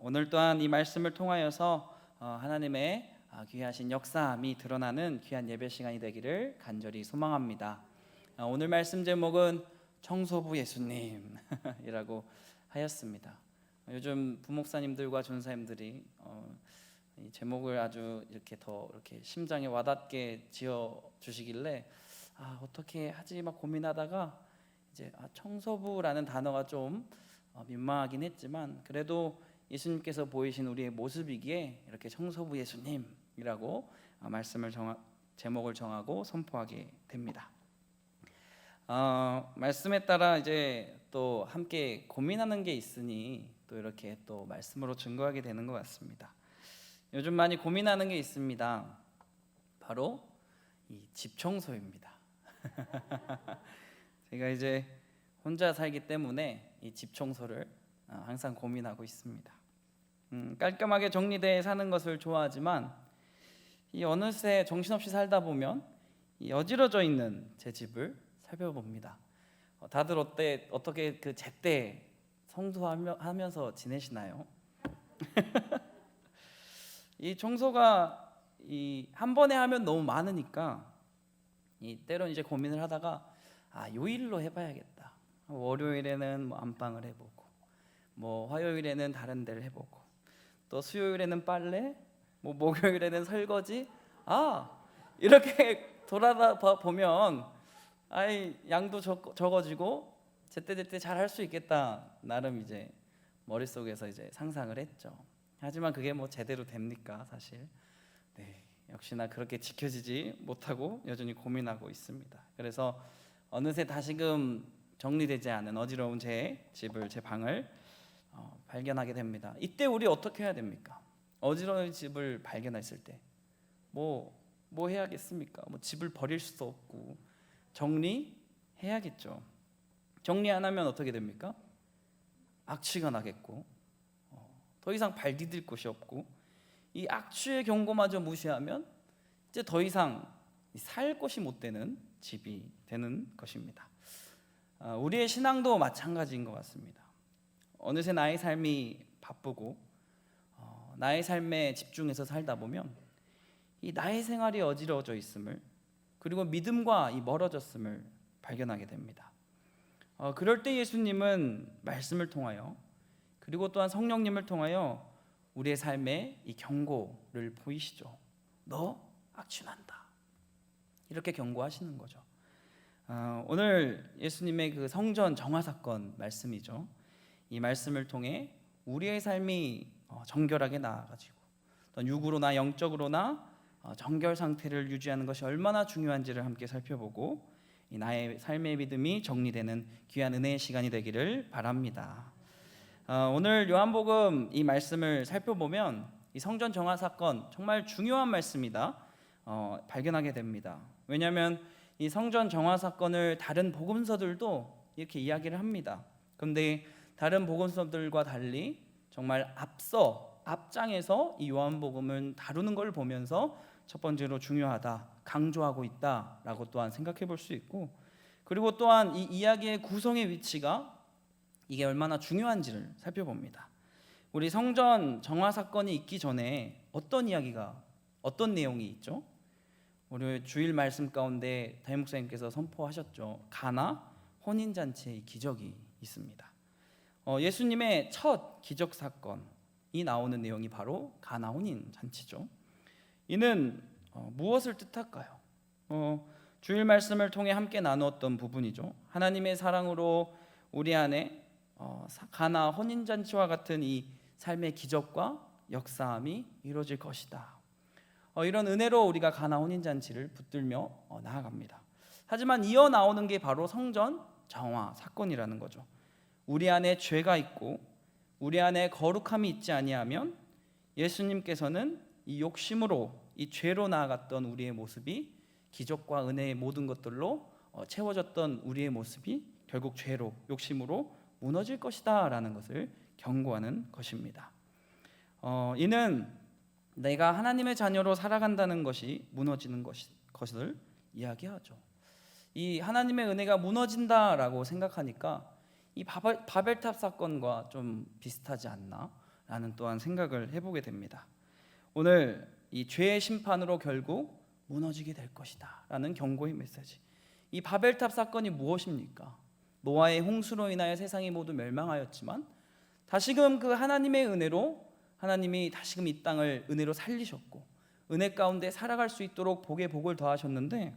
오늘 또한 이 말씀을 통하여서 하나님의 귀하신 역사함이 드러나는 귀한 예배 시간이 되기를 간절히 소망합니다. 오늘 말씀 제목은 청소부 예수님이라고 하였습니다. 요즘 부목사님들과 전사님들이 이 제목을 아주 이렇게 심장에 와닿게 지어 주시길래 어떻게 하지 막 고민하다가 이제 청소부라는 단어가 좀 민망하긴 했지만 그래도 예수님께서 보이신 우리의 모습이기에 이렇게 청소부 예수님이라고 제목을 정하고 선포하게 됩니다. 말씀에 따라 이제 또 함께 고민하는 게 있으니 또 이렇게 또 말씀으로 증거하게 되는 것 같습니다. 요즘 많이 고민하는 게 있습니다. 바로 이 집 청소입니다. 제가 이제 혼자 살기 때문에 이 집 청소를 항상 고민하고 있습니다. 깔끔하게 정리되어 사는 것을 좋아하지만 이 어느새 정신없이 살다 보면 이 어지러져 있는 제 집을 살펴봅니다. 다들 어떻게 그 제때 청소하면서 지내시나요? 이 청소가 한 번에 하면 너무 많으니까 때론 이제 고민을 하다가 요일로 해봐야겠다. 월요일에는 뭐 안방을 해보고, 뭐 화요일에는 다른 데를 해보고, 또 수요일에는 빨래, 뭐 목요일에는 설거지. 이렇게 돌아다 보면 양도 적어지고 제때제때 잘 할 수 있겠다. 나름 이제 머릿속에서 이제 상상을 했죠. 하지만 그게 뭐 제대로 됩니까, 사실? 네, 역시나 그렇게 지켜지지 못하고 여전히 고민하고 있습니다. 그래서 어느새 다시금 정리되지 않은 어지러운 제 방을 발견하게 됩니다. 이때 우리 어떻게 해야 됩니까? 어지러운 집을 발견했을 때 뭐 해야겠습니까? 뭐 집을 버릴 수도 없고 정리해야겠죠. 정리 안 하면 어떻게 됩니까? 악취가 나겠고 더 이상 발 디딜 곳이 없고 이 악취의 경고마저 무시하면 이제 더 이상 살 곳이 못 되는 집이 되는 것입니다. 우리의 신앙도 마찬가지인 것 같습니다. 어느새 나의 삶이 바쁘고 나의 삶에 집중해서 살다 보면 이 나의 생활이 어지러워져 있음을 그리고 믿음과 멀어졌음을 발견하게 됩니다. 그럴 때 예수님은 말씀을 통하여 그리고 또한 성령님을 통하여 우리의 삶에 이 경고를 보이시죠. 너 악취난다. 이렇게 경고하시는 거죠. 오늘 예수님의 그 성전 정화 사건 말씀이죠. 이 말씀을 통해 우리의 삶이 정결하게 나아가지고 또 육으로나 영적으로나 정결 상태를 유지하는 것이 얼마나 중요한지를 함께 살펴보고 이 나의 삶의 믿음이 정리되는 귀한 은혜의 시간이 되기를 바랍니다. 오늘 요한복음 이 말씀을 살펴보면 이 성전 정화 사건 정말 중요한 말씀이다 발견하게 됩니다. 왜냐하면 이 성전 정화 사건을 다른 복음서들도 이렇게 이야기를 합니다. 그런데 다른 복음서들과 달리 정말 앞장에서 이 요한복음을 다루는 걸 보면서 첫 번째로 중요하다, 강조하고 있다라고 또한 생각해 볼 수 있고, 그리고 또한 이 이야기의 구성의 위치가 이게 얼마나 중요한지를 살펴봅니다. 우리 성전 정화 사건이 있기 전에 어떤 내용이 있죠? 우리 주일 말씀 가운데 담임 목사님께서 선포하셨죠. 가나 혼인잔치의 기적이 있습니다. 예수님의 첫 기적 사건이 나오는 내용이 바로 가나 혼인잔치죠. 이는 무엇을 뜻할까요? 주일 말씀을 통해 함께 나누었던 부분이죠. 하나님의 사랑으로 우리 안에 가나 혼인잔치와 같은 이 삶의 기적과 역사함이 이루어질 것이다. 이런 은혜로 우리가 가나 혼인잔치를 붙들며 나아갑니다. 하지만 이어 나오는 게 바로 성전 정화 사건이라는 거죠. 우리 안에 죄가 있고 우리 안에 거룩함이 있지 아니하면 예수님께서는 이 욕심으로 이 죄로 나아갔던 우리의 모습이 기적과 은혜의 모든 것들로 채워졌던 우리의 모습이 결국 죄로 욕심으로 무너질 것이다 라는 것을 경고하는 것입니다. 이는 내가 하나님의 자녀로 살아간다는 것이 무너지는 것을 이야기하죠. 이 하나님의 은혜가 무너진다라고 생각하니까 이 바벨탑 사건과 좀 비슷하지 않나 라는 또한 생각을 해보게 됩니다. 오늘 이 죄의 심판으로 결국 무너지게 될 것이다 라는 경고의 메시지. 이 바벨탑 사건이 무엇입니까? 노아의 홍수로 인하여 세상이 모두 멸망하였지만 다시금 그 하나님의 은혜로 하나님이 다시금 이 땅을 은혜로 살리셨고 은혜 가운데 살아갈 수 있도록 복에 복을 더하셨는데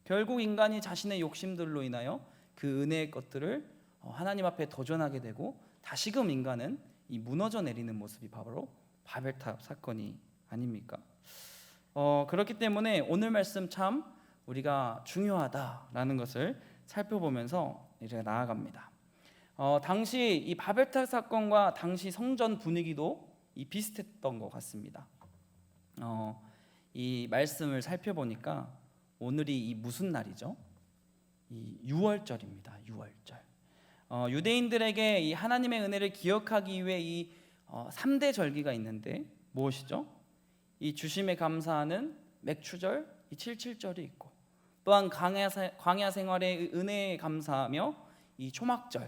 결국 인간이 자신의 욕심들로 인하여 그 은혜의 것들을 하나님 앞에 도전하게 되고 다시금 인간은 이 무너져 내리는 모습이 바로 바벨탑 사건이 아닙니까? 그렇기 때문에 오늘 말씀 참 우리가 중요하다라는 것을 살펴보면서 이제 나아갑니다. 당시 이 바벨탑 사건과 당시 성전 분위기도 비슷했던 것 같습니다. 이 말씀을 살펴보니까 오늘이 이 무슨 날이죠? 이 유월절입니다. 유월절. 유대인들에게 이 하나님의 은혜를 기억하기 위해 이 3대 절기가 있는데 무엇이죠? 이 주심에 감사하는 맥추절, 이 칠칠절이 있고 또한 광야 생활의 은혜에 감사하며 이 초막절이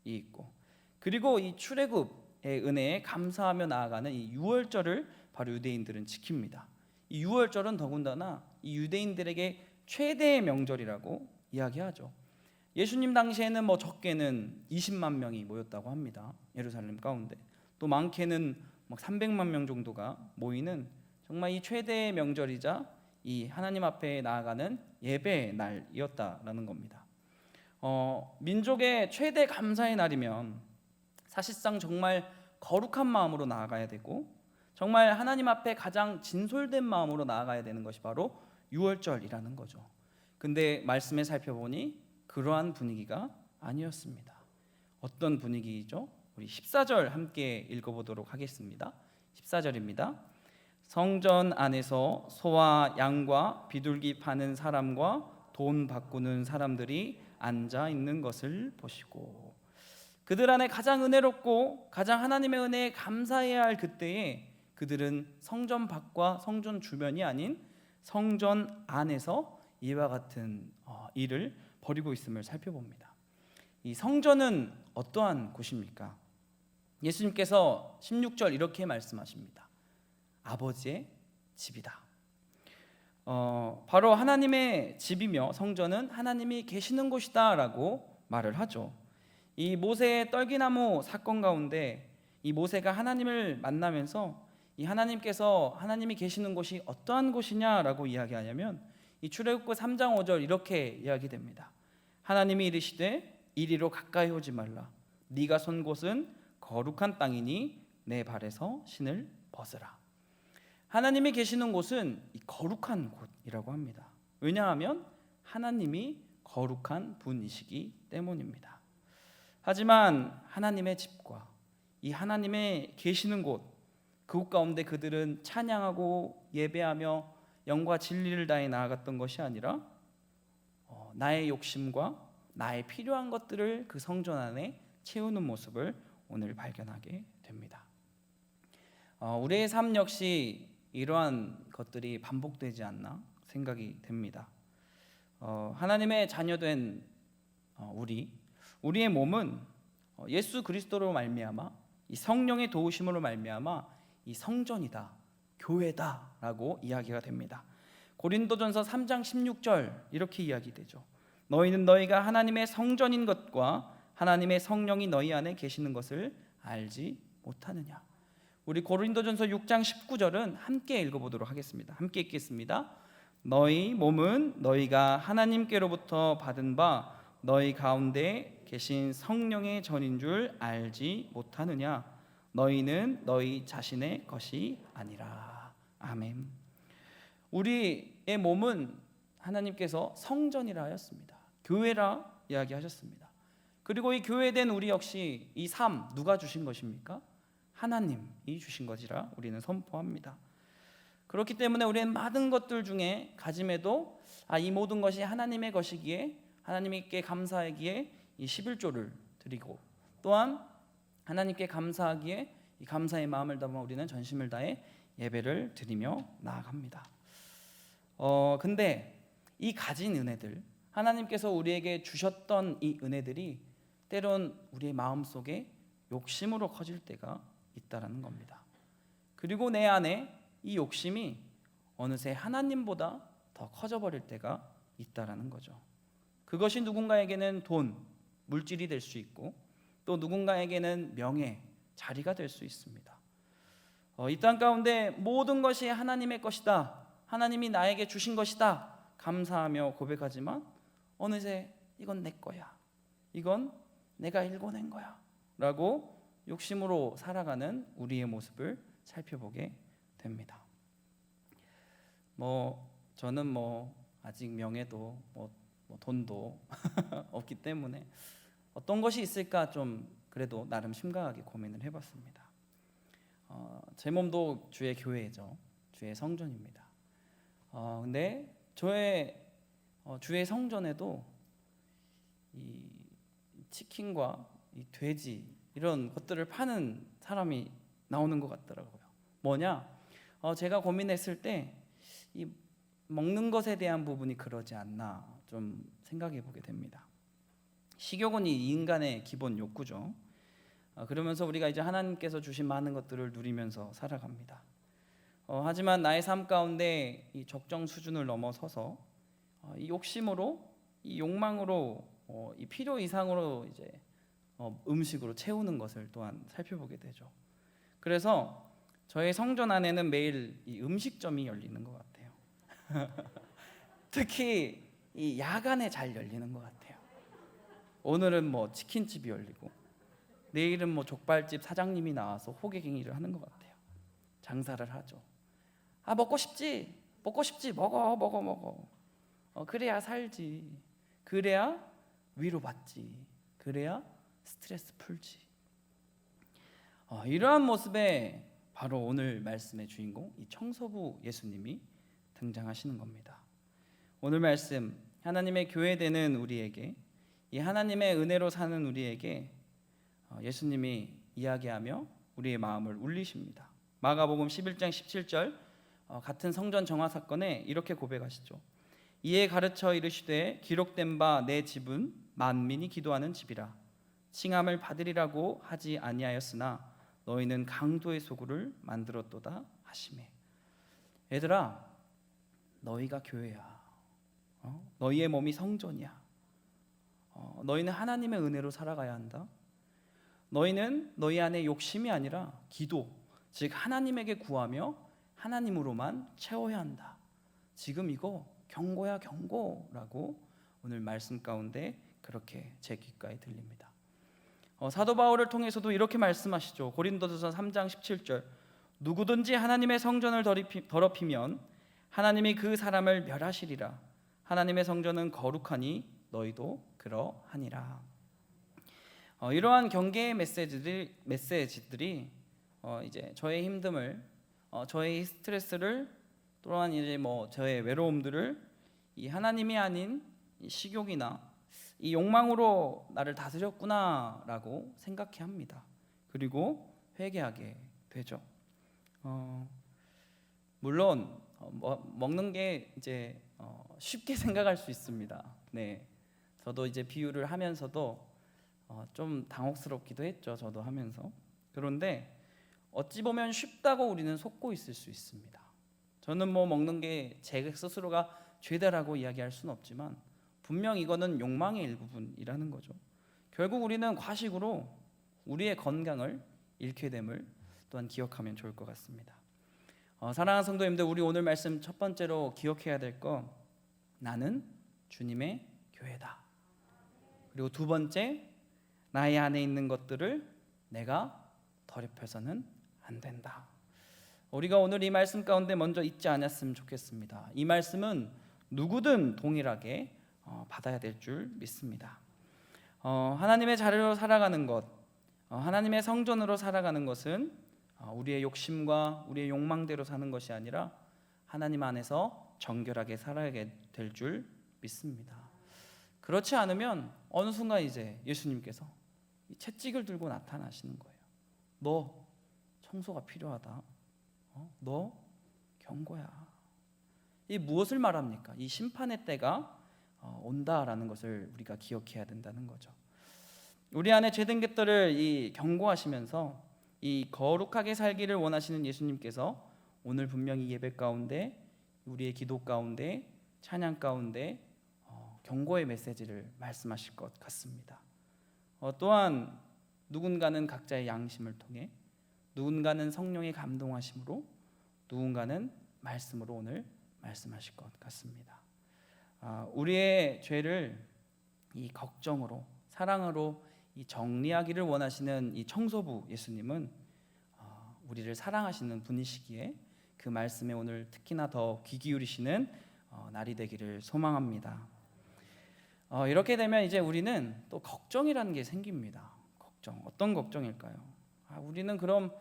있고 그리고 이 출애굽의 은혜에 감사하며 나아가는 이 유월절을 바로 유대인들은 지킵니다. 이 유월절은 더군다나 이 유대인들에게 최대의 명절이라고 이야기하죠. 예수님 당시에는 적게는 20만 명이 모였다고 합니다. 예루살렘 가운데. 또 많게는 300만 명 정도가 모이는 정말 이 최대의 명절이자 이 하나님 앞에 나아가는 예배의 날이었다라는 겁니다. 민족의 최대 감사의 날이면 사실상 정말 거룩한 마음으로 나아가야 되고 정말 하나님 앞에 가장 진솔된 마음으로 나아가야 되는 것이 바로 유월절이라는 거죠. 근데 말씀에 살펴보니 그러한 분위기가 아니었습니다. 어떤 분위기죠? 우리 14절 함께 읽어보도록 하겠습니다. 14절입니다. 성전 안에서 소와 양과 비둘기 파는 사람과 돈 바꾸는 사람들이 앉아 있는 것을 보시고 그들 안에 가장 은혜롭고 가장 하나님의 은혜에 감사해야 할 그때에 그들은 성전 밖과 성전 주변이 아닌 성전 안에서 이와 같은 일을 벌이고 있음을 살펴봅니다. 이 성전은 어떠한 곳입니까? 예수님께서 16절 이렇게 말씀하십니다. 아버지의 집이다. 바로 하나님의 집이며 성전은 하나님이 계시는 곳이다 라고 말을 하죠. 이 모세의 떨기나무 사건 가운데 이 모세가 하나님을 만나면서 이 하나님께서 하나님이 계시는 곳이 어떠한 곳이냐라고 이야기하냐면 이 출애굽기 3장 5절 이렇게 이야기됩니다. 하나님이 이르시되 이리로 가까이 오지 말라. 네가 선 곳은 거룩한 땅이니 내 발에서 신을 벗으라. 하나님이 계시는 곳은 이 거룩한 곳이라고 합니다. 왜냐하면 하나님이 거룩한 분이시기 때문입니다. 하지만 하나님의 집과 이 하나님의 계시는 그곳 가운데 그들은 찬양하고 예배하며 영과 진리를 다해 나아갔던 것이 아니라 나의 욕심과 나의 필요한 것들을 그 성전 안에 채우는 모습을 오늘 발견하게 됩니다. 우리의 삶 역시 이러한 것들이 반복되지 않나 생각이 됩니다. 하나님의 자녀된 우리의 몸은 예수 그리스도로 말미암아 이 성령의 도우심으로 말미암아 이 성전이다, 교회다라고 이야기가 됩니다. 고린도전서 3장 16절 이렇게 이야기되죠. 너희는 너희가 하나님의 성전인 것과 하나님의 성령이 너희 안에 계시는 것을 알지 못하느냐. 우리 고린도전서 6장 19절은 함께 읽어보도록 하겠습니다. 함께 읽겠습니다. 너희 몸은 너희가 하나님께로부터 받은 바 너희 가운데 계신 성령의 전인 줄 알지 못하느냐. 너희는 너희 자신의 것이 아니라. 아멘. 우리의 몸은 하나님께서 성전이라 하였습니다. 교회라 이야기하셨습니다. 그리고 이 교회된 우리 역시 이 삶 누가 주신 것입니까? 하나님이 주신 것이라 우리는 선포합니다. 그렇기 때문에 우리는 많은 것들 중에 가짐에도 이 모든 것이 하나님의 것이기에 하나님께 감사하기에 이 11조를 드리고 또한 하나님께 감사하기에 이 감사의 마음을 담아 우리는 전심을 다해 예배를 드리며 나아갑니다. 근데 이 가진 은혜들 하나님께서 우리에게 주셨던 이 은혜들이 때론 우리의 마음속에 욕심으로 커질 때가 있다라는 겁니다. 그리고 내 안에 이 욕심이 어느새 하나님보다 더 커져 버릴 때가 있다라는 거죠. 그것이 누군가에게는 돈, 물질이 될 수 있고 또 누군가에게는 명예, 자리가 될 수 있습니다. 이 땅 가운데 모든 것이 하나님의 것이다, 하나님이 나에게 주신 것이다 감사하며 고백하지만 어느새 이건 내 거야, 이건 내가 일궈낸 거야 라고 욕심으로 살아가는 우리의 모습을 살펴보게 됩니다. 저는 아직 명예도 돈도 없기 때문에 어떤 것이 있을까 좀 그래도 나름 심각하게 고민을 해봤습니다. 제 몸도 주의 교회죠. 주의 성전입니다. 근데 주의 성전에도 이 치킨과 이 돼지 이런 것들을 파는 사람이 나오는 것 같더라고요. 뭐냐? 제가 고민했을 때 이 먹는 것에 대한 부분이 그러지 않나 좀 생각해 보게 됩니다. 식욕은 이 인간의 기본 욕구죠. 그러면서 우리가 이제 하나님께서 주신 많은 것들을 누리면서 살아갑니다. 하지만 나의 삶 가운데 이 적정 수준을 넘어서서 이 욕심으로, 이 욕망으로, 이 필요 이상으로 이제 음식으로 채우는 것을 또한 살펴보게 되죠. 그래서 저의 성전 안에는 매일 이 음식점이 열리는 것 같아요. 특히 이 야간에 잘 열리는 것 같아요. 오늘은 치킨집이 열리고 내일은 족발집 사장님이 나와서 호객행위를 하는 것 같아요. 장사를 하죠. 먹고 싶지 먹어. 그래야 살지, 그래야 위로받지, 그래야 스트레스 풀지. 이러한 모습에 바로 오늘 말씀의 주인공 이 청소부 예수님이 등장하시는 겁니다. 오늘 말씀 하나님의 교회 되는 우리에게, 이 하나님의 은혜로 사는 우리에게 예수님이 이야기하며 우리의 마음을 울리십니다. 마가복음 11장 17절 같은 성전 정화 사건에 이렇게 고백하시죠. 이에 가르쳐 이르시되 기록된 바 내 집은 만민이 기도하는 집이라 칭함을 받으리라고 하지 아니하였으나 너희는 강도의 소굴을 만들었도다 하시매. 얘들아, 너희가 교회야. 너희의 몸이 성전이야. 너희는 하나님의 은혜로 살아가야 한다. 너희는 너희 안에 욕심이 아니라 기도, 즉 하나님에게 구하며 하나님으로만 채워야 한다. 지금 이거 경고야, 경고라고 오늘 말씀 가운데 그렇게 제 귓가에 들립니다. 사도 바울을 통해서도 이렇게 말씀하시죠. 고린도전서 3장 17절 누구든지 하나님의 성전을 더럽히면 하나님이 그 사람을 멸하시리라. 하나님의 성전은 거룩하니 너희도 그러하니라. 이러한 경계의 메시지들이 이제 저의 힘듦을, 저의 스트레스를, 또한 이제 저의 외로움들을 이 하나님이 아닌 이 식욕이나 이 욕망으로 나를 다스렸구나라고 생각해 합니다. 그리고 회개하게 되죠. 물론 먹는 게 이제 쉽게 생각할 수 있습니다. 네, 저도 이제 비유를 하면서도 좀 당혹스럽기도 했죠. 저도 하면서. 그런데 어찌 보면 쉽다고 우리는 속고 있을 수 있습니다. 저는 먹는 게 제 스스로가 죄다라고 이야기할 수는 없지만 분명 이거는 욕망의 일부분이라는 거죠. 결국 우리는 과식으로 우리의 건강을 잃게 됨을 또한 기억하면 좋을 것 같습니다. 사랑하는 성도님들, 우리 오늘 말씀 첫 번째로 기억해야 될 거, 나는 주님의 교회다. 그리고 두 번째, 나의 안에 있는 것들을 내가 더럽혀서는 안 된다. 우리가 오늘 이 말씀 가운데 먼저 잊지 않았으면 좋겠습니다. 이 말씀은 누구든 동일하게 받아야 될 줄 믿습니다. 하나님의 자녀로 살아가는 것, 하나님의 성전으로 살아가는 것은 우리의 욕심과 우리의 욕망대로 사는 것이 아니라 하나님 안에서 정결하게 살아야 될 줄 믿습니다. 그렇지 않으면 어느 순간 이제 예수님께서 채찍을 들고 나타나시는 거예요. 너 청소가 필요하다. 너 경고야. 이 무엇을 말합니까? 이 심판의 때가 온다라는 것을 우리가 기억해야 된다는 거죠. 우리 안에 죄된 것들을 이 경고하시면서 이 거룩하게 살기를 원하시는 예수님께서 오늘 분명히 예배 가운데, 우리의 기도 가운데, 찬양 가운데 경고의 메시지를 말씀하실 것 같습니다. 또한 누군가는 각자의 양심을 통해, 누군가는 성령의 감동하심으로, 누군가는 말씀으로 오늘 말씀하실 것 같습니다. 우리의 죄를 이 걱정으로, 사랑으로 이 정리하기를 원하시는 이 청소부 예수님은 우리를 사랑하시는 분이시기에 그 말씀에 오늘 특히나 더 귀 기울이시는 날이 되기를 소망합니다. 이렇게 되면 이제 우리는 또 걱정이라는 게 생깁니다. 걱정, 어떤 걱정일까요? 우리는 그럼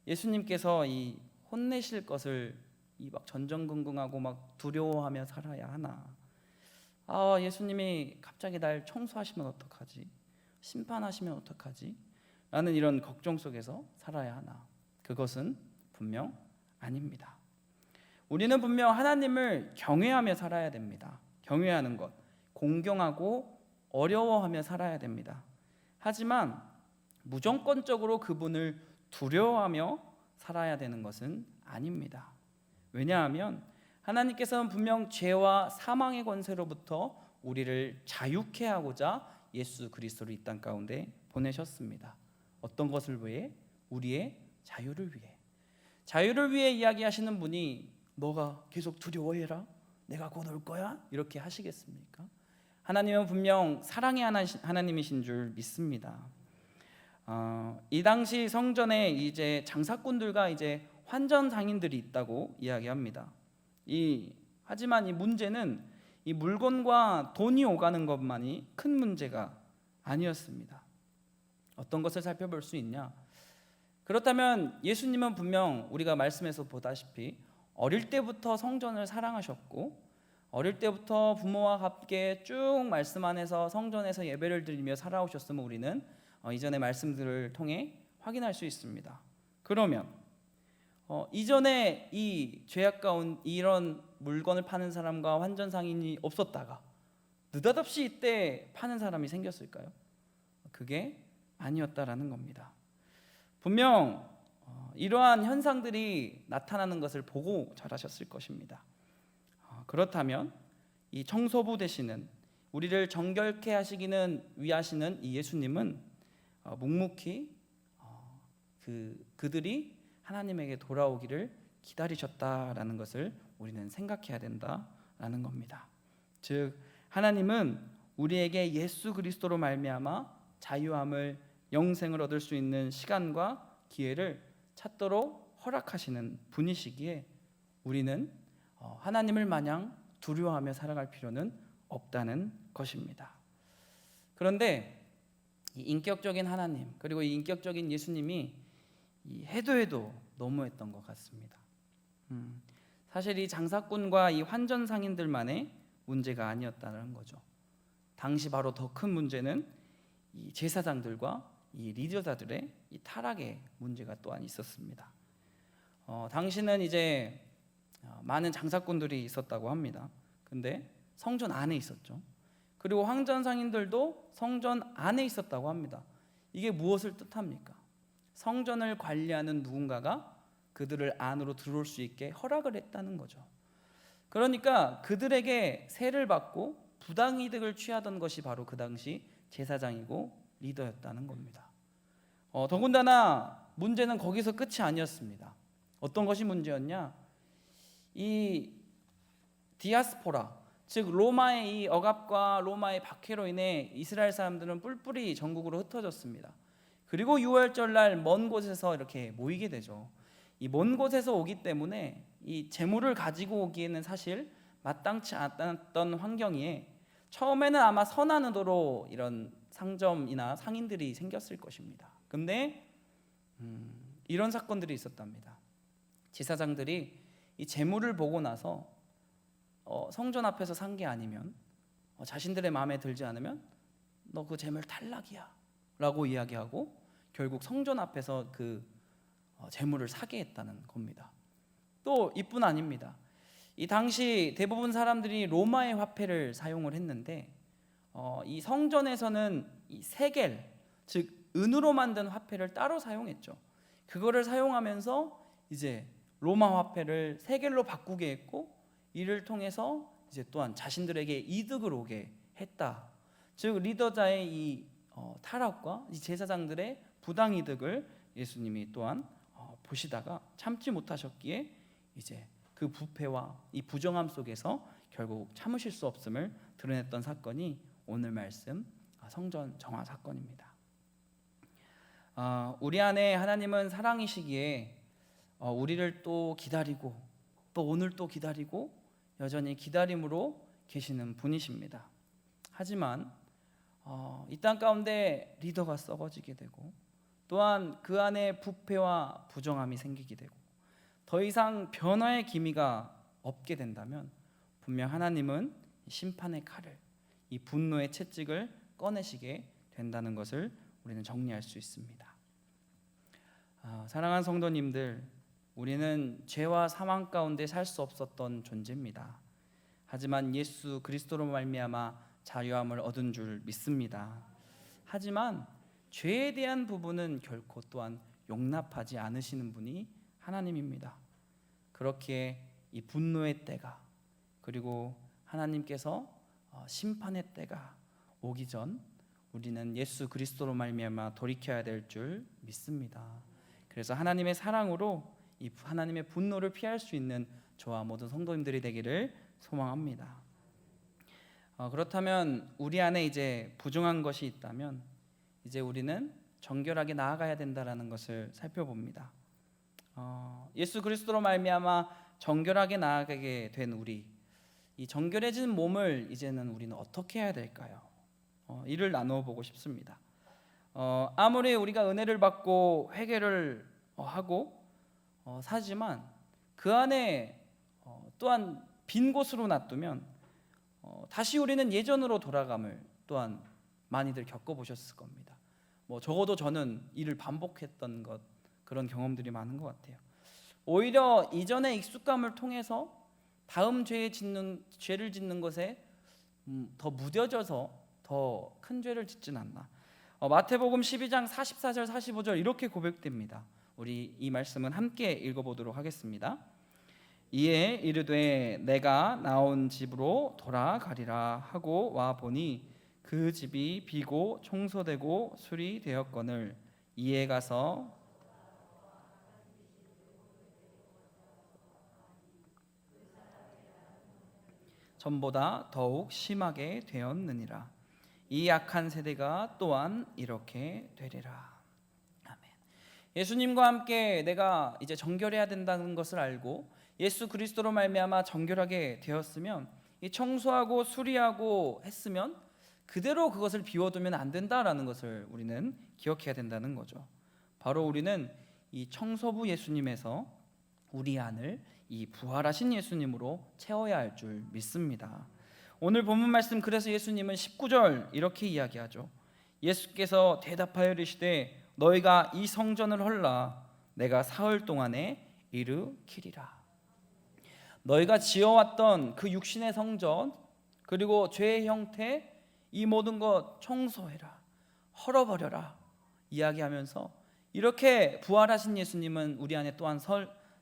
예수님께서 이 혼내실 것을 이 막 전전긍긍하고 막 두려워하며 살아야 하나? 예수님이 갑자기 날 청소하시면 어떡하지? 심판하시면 어떡하지? 라는 이런 걱정 속에서 살아야 하나? 그것은 분명 아닙니다. 우리는 분명 하나님을 경외하며 살아야 됩니다. 경외하는 것, 공경하고 어려워하며 살아야 됩니다. 하지만 무조건적으로 그분을 두려워하며 살아야 되는 것은 아닙니다. 왜냐하면 하나님께서는 분명 죄와 사망의 권세로부터 우리를 자유케 하고자 예수 그리스도를 이 땅 가운데 보내셨습니다. 어떤 것을 위해? 우리의 자유를 위해. 자유를 위해 이야기하시는 분이 너가 계속 두려워해라, 내가 곧 올 거야, 이렇게 하시겠습니까? 하나님은 분명 사랑의 하나님이신 줄 믿습니다. 이 당시 성전에 이제 장사꾼들과 이제 환전 상인들이 있다고 이야기합니다. 하지만 이 문제는 이 물건과 돈이 오가는 것만이 큰 문제가 아니었습니다. 어떤 것을 살펴볼 수 있냐? 그렇다면 예수님은 분명 우리가 말씀에서 보다시피 어릴 때부터 성전을 사랑하셨고, 어릴 때부터 부모와 함께 쭉 말씀 안에서 성전에서 예배를 드리며 살아오셨음을 우리는 이전의 말씀들을 통해 확인할 수 있습니다. 그러면 이전에 이 죄악 가운 이런 물건을 파는 사람과 환전 상인이 없었다가 느닷없이 이때 파는 사람이 생겼을까요? 그게 아니었다라는 겁니다. 분명 이러한 현상들이 나타나는 것을 보고 잘하셨을 것입니다. 그렇다면 이 청소부 되시는, 우리를 정결케 하시기는 위하시는 이 예수님은 묵묵히 그들이 하나님에게 돌아오기를 기다리셨다라는 것을 우리는 생각해야 된다라는 겁니다. 즉 하나님은 우리에게 예수 그리스도로 말미암아 자유함을, 영생을 얻을 수 있는 시간과 기회를 찾도록 허락하시는 분이시기에 우리는 하나님을 마냥 두려워하며 살아갈 필요는 없다는 것입니다. 그런데 이 인격적인 하나님, 그리고 이 인격적인 예수님이 해도 너무했던 것 같습니다. 사실 이 장사꾼과 이 환전 상인들만의 문제가 아니었다는 거죠. 당시 바로 더 큰 문제는 이 제사장들과 이 리더자들의 이 타락의 문제가 또한 있었습니다. 당시는 이제 많은 장사꾼들이 있었다고 합니다. 근데 성전 안에 있었죠. 그리고 환전 상인들도 성전 안에 있었다고 합니다. 이게 무엇을 뜻합니까? 성전을 관리하는 누군가가 그들을 안으로 들어올 수 있게 허락을 했다는 거죠. 그러니까 그들에게 세를 받고 부당이득을 취하던 것이 바로 그 당시 제사장이고 리더였다는 겁니다. 더군다나 문제는 거기서 끝이 아니었습니다. 어떤 것이 문제였냐? 이 디아스포라, 즉 로마의 이 억압과 로마의 박해로 인해 이스라엘 사람들은 뿔뿔이 전국으로 흩어졌습니다. 그리고 6월절 날 먼 곳에서 이렇게 모이게 되죠. 이 먼 곳에서 오기 때문에 이 재물을 가지고 오기에는 사실 마땅치 않았던 환경이에 처음에는 아마 선한 의도로 이런 상점이나 상인들이 생겼을 것입니다. 근데 이런 사건들이 있었답니다. 제사장들이 이 재물을 보고 나서 성전 앞에서 산 게 아니면, 자신들의 마음에 들지 않으면 너 그 재물 탈락이야 라고 이야기하고 결국 성전 앞에서 그 재물을 사게 했다는 겁니다. 또 이뿐 아닙니다. 이 당시 대부분 사람들이 로마의 화폐를 사용을 했는데 이 성전에서는 이 세겔, 즉 은으로 만든 화폐를 따로 사용했죠. 그거를 사용하면서 이제 로마 화폐를 세겔로 바꾸게 했고, 이를 통해서 이제 또한 자신들에게 이득을 오게 했다. 즉 리더자의 이 타락과 이 제사장들의 부당 이득을 예수님이 또한 보시다가 참지 못하셨기에 이제 그 부패와 이 부정함 속에서 결국 참으실 수 없음을 드러냈던 사건이 오늘 말씀 성전 정화 사건입니다. 우리 안에 하나님은 사랑이시기에 우리를 또 기다리고 또 오늘 또 기다리고 여전히 기다림으로 계시는 분이십니다. 하지만 이 땅 가운데 리더가 썩어지게 되고 또한 그 안에 부패와 부정함이 생기게 되고 더 이상 변화의 기미가 없게 된다면 분명 하나님은 심판의 칼을, 이 분노의 채찍을 꺼내시게 된다는 것을 우리는 정리할 수 있습니다. 사랑하는 성도님들, 우리는 죄와 사망 가운데 살 수 없었던 존재입니다. 하지만 예수 그리스도로 말미암아 자유함을 얻은 줄 믿습니다. 하지만 죄에 대한 부분은 결코 또한 용납하지 않으시는 분이 하나님입니다. 그렇기에 이 분노의 때가, 그리고 하나님께서 심판의 때가 오기 전 우리는 예수 그리스도로 말미암아 돌이켜야 될 줄 믿습니다. 그래서 하나님의 사랑으로 이 하나님의 분노를 피할 수 있는 저와 모든 성도님들이 되기를 소망합니다. 그렇다면 우리 안에 이제 부정한 것이 있다면 이제 우리는 정결하게 나아가야 된다라는 것을 살펴봅니다. 예수 그리스도로 말미암아 정결하게 나아가게 된 우리, 이 정결해진 몸을 이제는 우리는 어떻게 해야 될까요? 이를 나누어 보고 싶습니다. 아무리 우리가 은혜를 받고 회개를 하고 사지만 그 안에 또한 빈 곳으로 놔두면 다시 우리는 예전으로 돌아감을 또한 많이들 겪어보셨을 겁니다. 적어도 저는 이를 반복했던 그런 경험들이 많은 것 같아요. 오히려 이전의 익숙감을 통해서 다음 죄를 짓는 것에 더 무뎌져서 더 큰 죄를 짓진 않나. 마태복음 12장 44절 45절 이렇게 고백됩니다. 우리 이 말씀은 함께 읽어보도록 하겠습니다. 이에 이르되 내가 나온 집으로 돌아가리라 하고 와 보니 그 집이 비고 청소되고 수리되었거늘 이에 가서 전보다 더욱 심하게 되었느니라. 이 악한 세대가 또한 이렇게 되리라. 아멘. 예수님과 함께 내가 이제 정결해야 된다는 것을 알고 예수 그리스도로 말미암아 정결하게 되었으면 이 청소하고 수리하고 했으면 그대로 그것을 비워두면 안 된다라는 것을 우리는 기억해야 된다는 거죠. 바로 우리는 이 청소부 예수님에서 우리 안을 이 부활하신 예수님으로 채워야 할 줄 믿습니다. 오늘 본문 말씀, 그래서 예수님은 19절 이렇게 이야기하죠. 예수께서 대답하여 이르시되 너희가 이 성전을 헐라 내가 사흘 동안에 이루키리라. 너희가 지어왔던 그 육신의 성전, 그리고 죄의 형태, 이 모든 것 청소해라, 헐어버려라 이야기하면서 이렇게 부활하신 예수님은 우리 안에 또한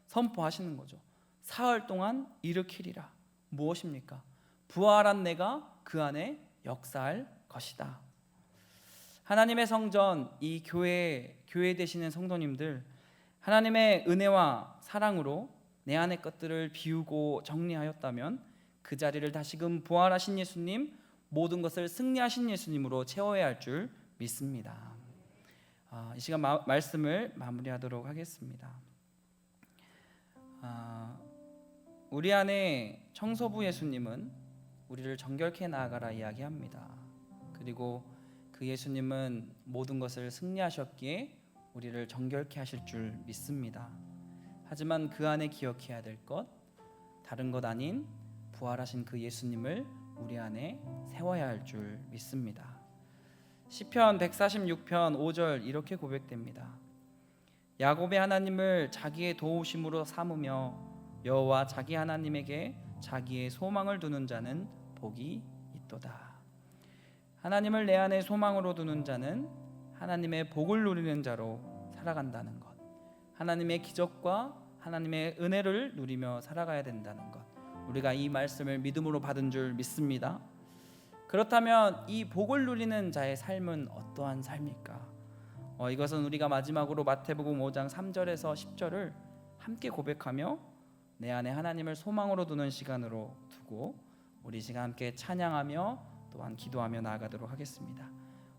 선포하시는 거죠. 사흘 동안 일으키리라. 무엇입니까? 부활한 내가 그 안에 역사할 것이다. 하나님의 성전, 이 교회 되시는 성도님들, 하나님의 은혜와 사랑으로 내 안의 것들을 비우고 정리하였다면 그 자리를 다시금 부활하신 예수님, 모든 것을 승리하신 예수님으로 채워야 할 줄 믿습니다. 이 시간 말씀을 마무리하도록 하겠습니다. 우리 안에 청소부 예수님은 우리를 정결케 나아가라 이야기합니다. 그리고 그 예수님은 모든 것을 승리하셨기에 우리를 정결케 하실 줄 믿습니다. 하지만 그 안에 기억해야 될 것, 다른 것 아닌 부활하신 그 예수님을 우리 안에 세워야 할 줄 믿습니다. 시편 146편 5절 이렇게 고백됩니다. 야곱의 하나님을 자기의 도우심으로 삼으며 여호와 자기 하나님에게 자기의 소망을 두는 자는 복이 있도다. 하나님을 내 안에 소망으로 두는 자는 하나님의 복을 누리는 자로 살아간다는 것, 하나님의 기적과 하나님의 은혜를 누리며 살아가야 된다는 것, 우리가 이 말씀을 믿음으로 받은 줄 믿습니다. 그렇다면 이 복을 누리는 자의 삶은 어떠한 삶일까? 이것은 우리가 마지막으로 마태복음 5장 3절에서 10절을 함께 고백하며 내 안에 하나님을 소망으로 두는 시간으로 두고 우리 시간 함께 찬양하며 또한 기도하며 나아가도록 하겠습니다.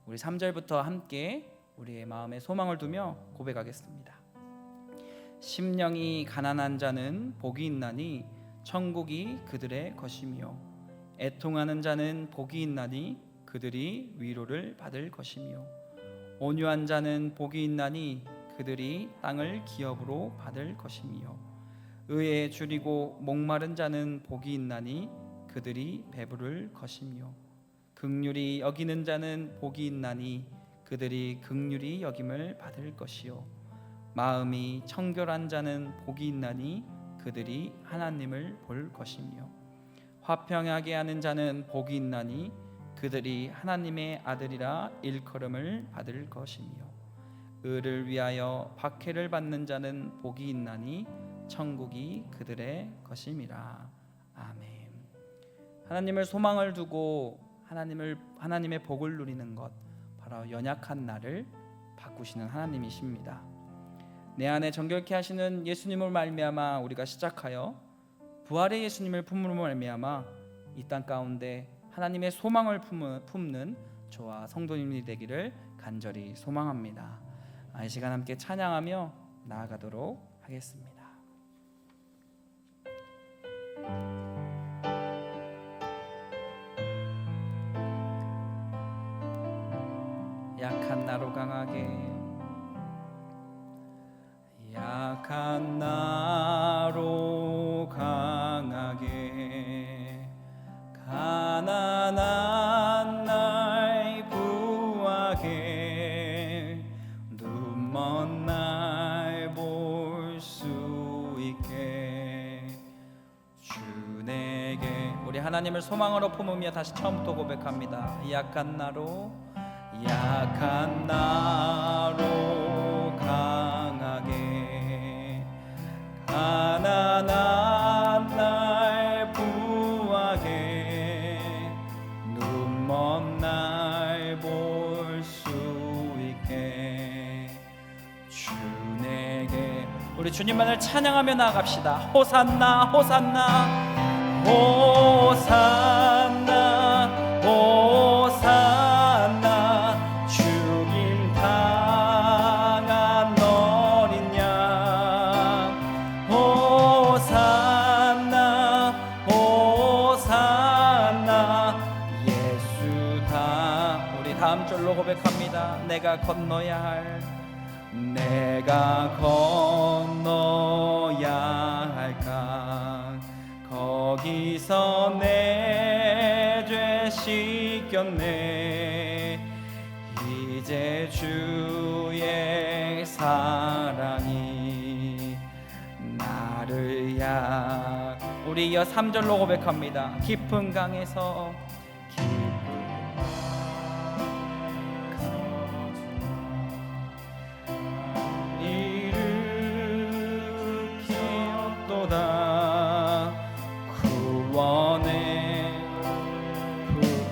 우리 3절부터 함께 우리의 마음에 소망을 두며 고백하겠습니다. 심령이 가난한 자는 복이 있나니 천국이 그들의 것이며 애통하는 자는 복이 있나니 그들이 위로를 받을 것이며 온유한 자는 복이 있나니 그들이 땅을 기업으로 받을 것이며 의에 줄이고 목마른 자는 복이 있나니 그들이 배부를 것이며 긍휼히 여기는 자는 복이 있나니 그들이 긍휼히 여김을 받을 것이요 마음이 청결한 자는 복이 있나니 그들이 하나님을 볼 것이며 화평하게 하는 자는 복이 있나니 그들이 하나님의 아들이라 일컬음을 받을 것이며 의를 위하여 박해를 받는 자는 복이 있나니 천국이 그들의 것임이라. 아멘. 하나님을 소망을 두고 하나님의 복을 누리는 것, 바로 연약한 나를 바꾸시는 하나님이십니다. 내 안에 정결케 하시는 예수님을 말미암아 우리가 시작하여 부활의 예수님을 품음으로 말미암아 이 땅 가운데 하나님의 소망을 품는 저와 성도님이 되기를 간절히 소망합니다. 이 시간 함께 찬양하며 나아가도록 하겠습니다. 약한 나로 강하게, 약한 나로 강하게, 가난한 날 부하게, 눈먼 날 볼 수 있게 주 내게. 우리 하나님을 소망으로 품으며 다시 처음부터 고백합니다. 약한 나로, 약한 나로 강하게, 가난한 날 부하게, 눈먼 날 볼 수 있게 주 내게. 우리 주님만을 찬양하며 나아갑시다. 호산나 호산나 호산나 호산나, 죽임 당한 어린 양. 호산나 호산나 예수 다. 우리 다음 절로 고백합니다. 내가 건너야 할, 내가 건너야 할 강, 거기서 내 죄 씻겼네. 이제 주의 사랑이 나를 우리 이어 3절로 고백합니다. 깊은 강에서,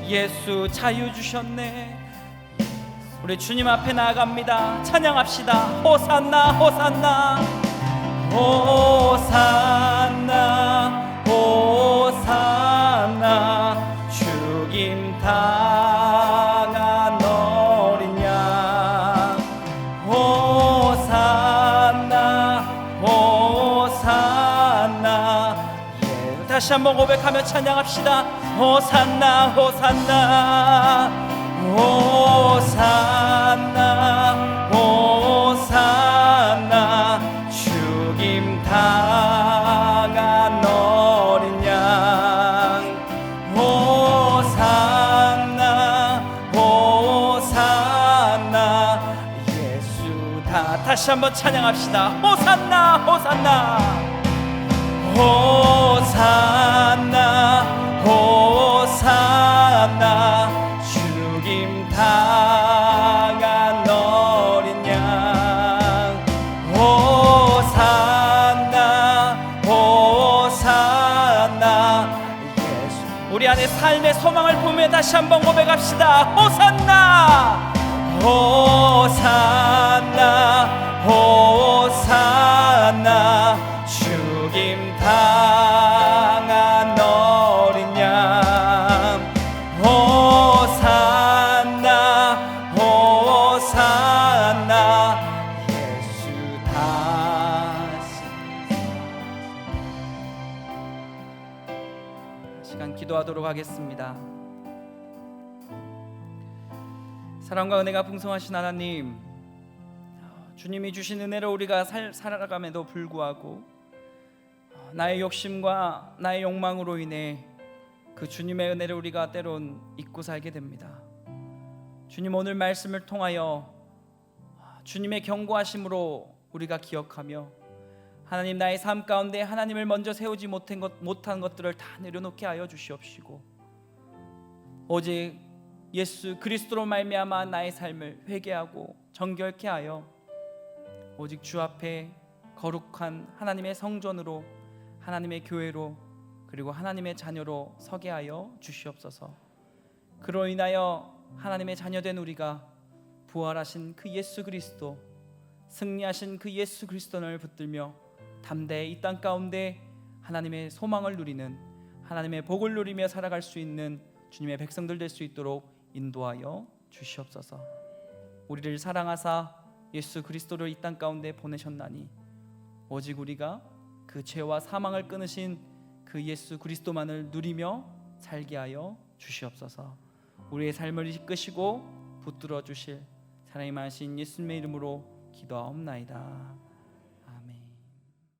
예수 자유 주셨네. 우리 주님 앞에 나아갑니다. 찬양합시다. 호산나 호산나 호산나 호산나, 죽임 당한 어린 양. 호산나 호산나. 다시 한번 고백하며 찬양합시다. 호산나 호산나 호산나 호산나, 죽임 당한 어린 양. 호산나 호산나 예수 다. 다시 한번 찬양합시다. 호산나 호산나 호산나 호산나, 죽임 당한 어린 양. 호산나 삶의 소망을 보며 다시 한번 고백합시다. 호산나 호산나 호산나 죽임 당한 어린 양 호산나 호산나 예수 다시. 시간 기도하도록 하겠습니다. 사랑과 은혜가 풍성하신 하나님, 주님이 주신 은혜로 우리가 살아감에도 불구하고 나의 욕심과 나의 욕망으로 인해 그 주님의 은혜를 우리가 때론 잊고 살게 됩니다. 주님, 오늘 말씀을 통하여 주님의 경고하심으로 우리가 기억하며 하나님, 나의 삶 가운데 하나님을 먼저 세우지 못한 것들을 다 내려놓게 하여 주시옵시고 오직 예수 그리스도로 말미암아 나의 삶을 회개하고 정결케 하여 오직 주 앞에 거룩한 하나님의 성전으로, 하나님의 교회로, 그리고 하나님의 자녀로 서게 하여 주시옵소서. 그로 인하여 하나님의 자녀된 우리가 부활하신 그 예수 그리스도, 승리하신 그 예수 그리스도를 붙들며 담대히 이 땅 가운데 하나님의 소망을 누리는, 하나님의 복을 누리며 살아갈 수 있는 주님의 백성들 될 수 있도록 인도하여 주시옵소서. 우리를 사랑하사 예수 그리스도를 이 땅 가운데 보내셨나니 오직 우리가 그 죄와 사망을 끊으신 그 예수 그리스도만을 누리며 살게 하여 주시옵소서. 우리의 삶을 이끄시고 붙들어 주실 사랑이 많으신 예수님의 이름으로 기도하옵나이다.